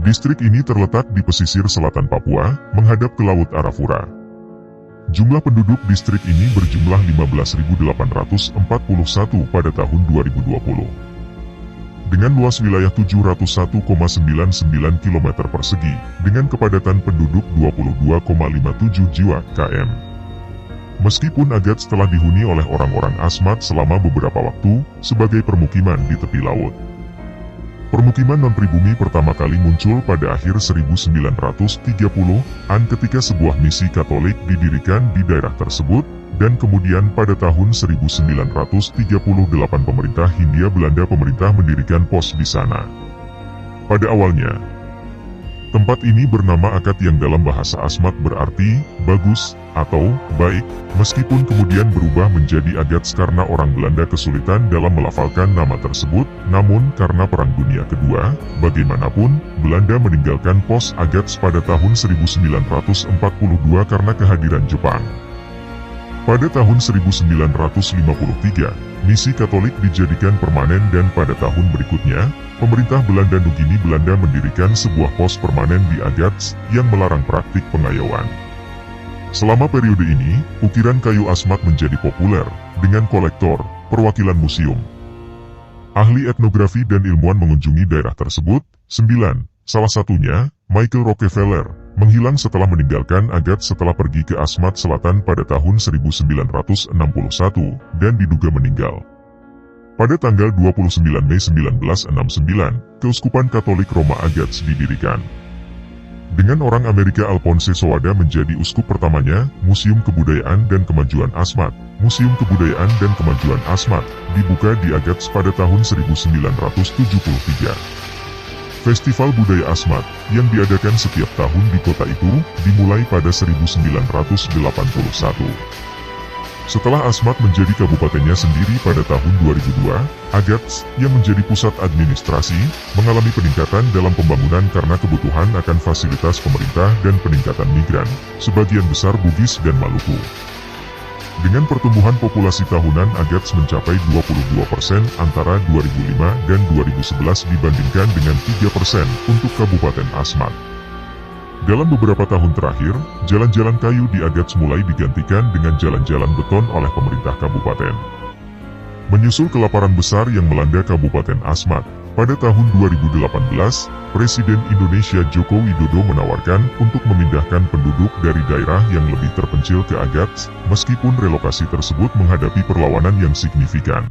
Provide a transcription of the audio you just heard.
Distrik ini terletak di pesisir selatan Papua, menghadap ke Laut Arafura. Jumlah penduduk distrik ini berjumlah 15.841 pada tahun 2020. Dengan luas wilayah 701,99 km persegi, dengan kepadatan penduduk 22,57 jiwa km. Meskipun Agats telah dihuni oleh orang-orang Asmat selama beberapa waktu, sebagai permukiman di tepi laut. Permukiman non-pribumi pertama kali muncul pada akhir 1930-an ketika sebuah misi Katolik didirikan di daerah tersebut, dan kemudian pada tahun 1938 pemerintah Hindia Belanda mendirikan pos di sana. Pada awalnya, tempat ini bernama Akat yang dalam bahasa Asmat berarti bagus atau baik, meskipun kemudian berubah menjadi Agats karena orang Belanda kesulitan dalam melafalkan nama tersebut. Namun karena Perang Dunia Kedua, bagaimanapun Belanda meninggalkan pos Agats pada tahun 1942 karena kehadiran Jepang. Pada tahun 1953, misi Katolik dijadikan permanen dan pada tahun berikutnya, pemerintah Belanda Nugini Belanda mendirikan sebuah pos permanen di Agats yang melarang praktik pengayauan. Selama periode ini, ukiran kayu Asmat menjadi populer, dengan kolektor, perwakilan museum, ahli etnografi dan ilmuwan mengunjungi daerah tersebut. 9. Salah satunya, Michael Rockefeller, menghilang setelah meninggalkan Agats setelah pergi ke Asmat Selatan pada tahun 1961, dan diduga meninggal. Pada tanggal 29 Mei 1969, Keuskupan Katolik Roma Agats didirikan. Dengan orang Amerika Alphonse Sowada menjadi uskup pertamanya, Museum Kebudayaan dan Kemajuan Asmat, Museum Kebudayaan dan Kemajuan Asmat, dibuka di Agats pada tahun 1973. Festival Budaya Asmat, yang diadakan setiap tahun di kota itu, dimulai pada 1981. Setelah Asmat menjadi kabupatennya sendiri pada tahun 2002, Agats, yang menjadi pusat administrasi, mengalami peningkatan dalam pembangunan karena kebutuhan akan fasilitas pemerintah dan peningkatan migran, sebagian besar Bugis dan Maluku. Dengan pertumbuhan populasi tahunan Agats mencapai 22% antara 2005 dan 2011 dibandingkan dengan 3% untuk Kabupaten Asmat. Dalam beberapa tahun terakhir, jalan-jalan kayu di Agats mulai digantikan dengan jalan-jalan beton oleh pemerintah kabupaten. Menyusul kelaparan besar yang melanda Kabupaten Asmat, pada tahun 2018, Presiden Indonesia Joko Widodo menawarkan untuk memindahkan penduduk dari daerah yang lebih terpencil ke Agats, meskipun relokasi tersebut menghadapi perlawanan yang signifikan.